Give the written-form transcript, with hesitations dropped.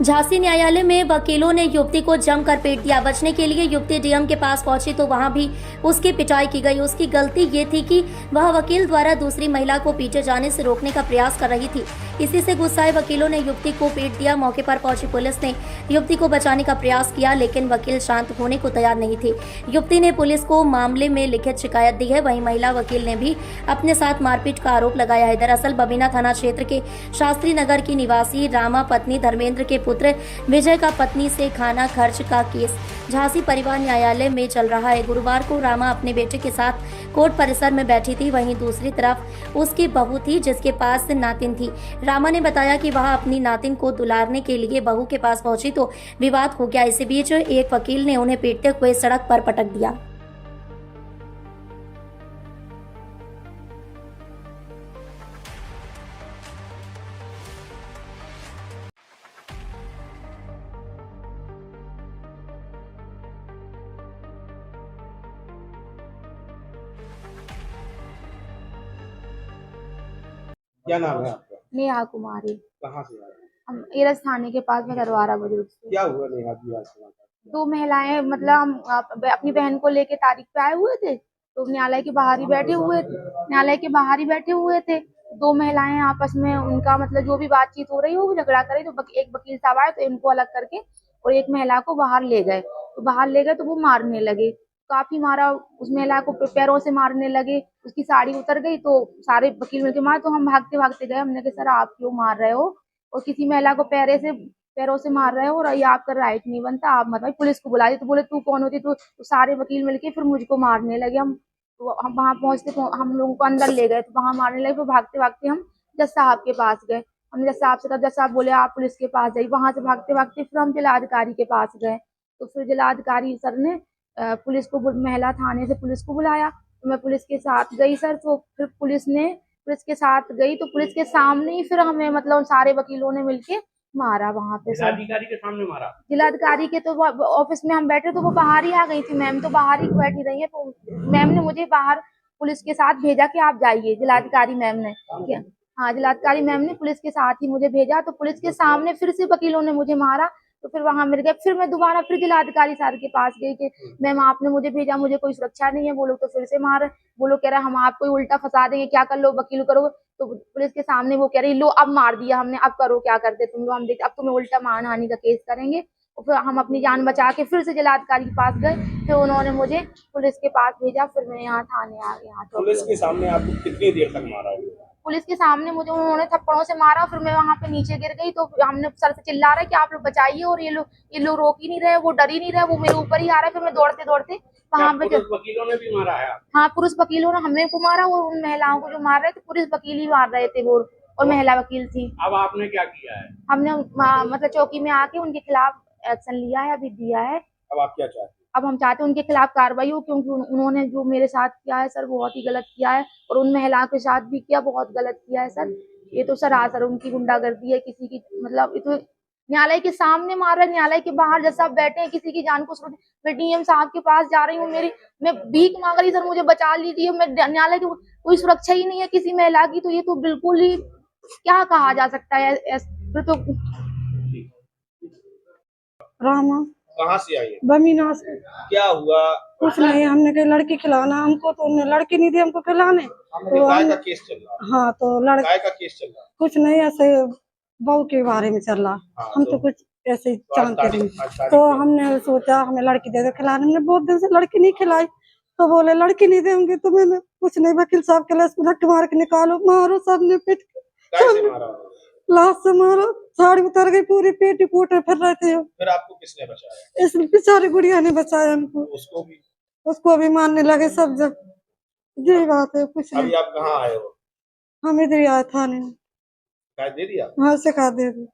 झांसी न्यायालय में वकीलों ने युवती को जमकर पीट दिया। बचने के लिए युवती डीएम के पास पहुंची तो वहां भी उसकी पिटाई की गई। उसकी गलती ये थी कि वह वकील द्वारा दूसरी महिला को पीटे जाने से रोकने का प्रयास कर रही थी। इसी से गुस्साए वकीलों ने युवती को पीट दिया। मौके पर पहुंची पुलिस ने युवती को बचाने का प्रयास किया, लेकिन वकील शांत होने को तैयार नहीं थे। युवती ने पुलिस को मामले में लिखित शिकायत दी है। वहीं महिला वकील ने भी अपने साथ मारपीट का आरोप लगाया है। दरअसल बबीना थाना क्षेत्र के शास्त्री नगर की निवासी रामा पत्नी धर्मेंद्र के पुत्र विजय का पत्नी से खाना खर्च का केस झांसी परिवार न्यायालय में चल रहा है। गुरुवार को रामा अपने बेटे के साथ कोर्ट परिसर में बैठी थी। वहीं दूसरी तरफ उसकी बहू थी जिसके पास नातिन थी। रामा ने बताया कि वह अपनी नातिन को दुलारने के लिए बहू के पास पहुंची तो विवाद हो गया। इसी बीच एक वकील ने उन्हें पीटते हुए सड़क पर पटक दिया। क्या नाम है आपका? नेहा कुमारी। कहाँ से आए? हम एरस थाने के पास में दरबारा बुजुर्ग से क्या हुआ नेहा जी आज समाचार? दो महिलाएं मतलब हम अपनी बहन को लेके तारीख पे आए हुए थे, तो न्यायालय के बाहर ही बैठे हुए थे। दो महिलाएं आपस में उनका मतलब जो भी बातचीत हो रही हो, वो झगड़ा करे तो एक वकील साहब आए तो इनको अलग करके और एक महिला को बाहर ले गए। तो वो मारने लगे, काफी मारा। उस महिला को पैरों से मारने लगे, उसकी साड़ी उतर गई तो सारे वकील मिलके मारे। तो हम भागते भागते गए, हमने कहा सर आप क्यों मार रहे हो, और किसी महिला को पैरों से मार रहे हो और ये आपका राइट नहीं बनता, आप मतलब पुलिस को बुला दी। तो बोले तू कौन होती, तो सारे वकील मिलके फिर मुझको मारने लगे। हम वहां हम लोगों को अंदर ले गए तो वहां मारने लगे। तो भागते भागते हम जज साहब के पास गए। हमने जज साहब से कहा, जज साहब बोले आप पुलिस के पास जाइए। वहां से भागते भागते फिर हम जिलाधिकारी के पास गए। तो फिर जिलाधिकारी सर ने पुलिस को महिला थाने से पुलिस को बुलाया। तो मैं पुलिस के साथ गई सर। तो फिर पुलिस के साथ गई तो पुलिस के सामने ही फिर हमें मतलब सारे वकीलों ने मिलके मारा वहां पे। जिलाधिकारी के सामने मारा? जिलाधिकारी के तो ऑफिस में हम बैठे तो वो बाहर ही आ गई थी। मैम तो बाहर ही बैठी रही है। तो मैम ने मुझे बाहर पुलिस के साथ भेजा कि आप जाइए। जिलाधिकारी मैम ने हाँ, जिलाधिकारी मैम ने पुलिस के साथ ही मुझे भेजा। तो पुलिस के सामने फिर से वकीलों ने मुझे मारा। तो फिर वहां मिल गए। फिर मैं दोबारा फिर जिलाधिकारी सर के पास गई कि मैम आपने मुझे भेजा, मुझे कोई सुरक्षा नहीं है। वो लोग तो फिर से मार, वो लोग कह रहे हम आपको उल्टा फंसा देंगे, क्या कर लो वकील करो। तो पुलिस के सामने वो कह रही लो अब मार दिया हमने, अब करो क्या करते तुम लोग, हम देखते अब तुम्हें उल्टा मानहानि का केस करेंगे। और फिर हम अपनी जान बचा के फिर से जिलाधिकारी के पास गए। फिर उन्होंने मुझे पुलिस के पास भेजा। फिर मैं यहाँ थाने आ गई। पुलिस के सामने आपको कितनी देर तक मारा हुआ? पुलिस के सामने मुझे उन्होंने थप्पड़ों से मारा। फिर मैं वहां पे नीचे गिर गई। तो हमने सर से चिल्ला रहे कि आप लोग बचाइए, और ये लोग रोक ही नहीं रहे, वो डर ही नहीं रहे, वो मेरे ऊपर ही आ रहा है। फिर मैं दौड़ते दौड़ते वहां पे वकीलों ने भी मारा है? हाँ, पुरुष वकीलों ने हमें को मारा और उन महिलाओं को जो मार रहे थे पुरुष वकील ही मार रहे थे वो, और महिला वकील थी। अब आपने क्या किया है? हमने मतलब चौकी में आके उनके खिलाफ एक्शन लिया है, अभी दिया है। अब आप क्या चाहते हैं? अब हम चाहते हैं उनके खिलाफ कार्रवाई हो, क्योंकि उन्होंने जो मेरे साथ किया है सर बहुत ही गलत किया है, और उन महिलाओं के साथ भी किया, बहुत गलत किया है सर। ये तो सरासर उनकी गुंडागर्दी है। किसी की मतलब ये तो न्यायालय के सामने मार रहा है, न्यायालय के बाहर जैसा आप बैठे हैं, किसी की जान को मैं डीएम साहब के पास जा रही हूँ, मैं भीख मांग रही सर मुझे बचा लीजिए। मैं न्यायालय की कोई सुरक्षा ही नहीं है किसी महिला की। तो ये तो बिल्कुल ही क्या कहा जा सकता है। फिर तो रामा कहाँ से आई है? बमीना से। क्या हुआ? कुछ नहीं, हमने कही लड़की खिलाना हमको, तो उन्हें लड़की नहीं दी हमको खिलाने। तो गाय का केस चल रहा है? हाँ, तो गाय का केस चल रहा है? कुछ नहीं, ऐसे बहू के बारे में चल रहा। हाँ, हम तो कुछ ऐसे जानते नहीं। तो हमने सोचा हमें लड़की दे दो खिलाने। हमने बहुत दिन से लड़की नहीं खिलाई, तो बोले लड़की नहीं देंगे। तो मैंने कुछ नहीं, वकील साहब के लट मार के निकालो, मारो, सबने पीट कैसे मारा? लाश से मारो, साड़ी उतर गई पूरी, पेटी पोटे फिर रहे थे। फिर आपको किसने बचाया? इस बेचारी गुड़िया ने बचाया हमको। उसको भी मारने लगे सब। जब यही बात है, कुछ नहीं। अभी आप कहाँ आए हो? हम इधर ही आए थाने। गाय दे दिया? हाँ, शिकायत दे दी।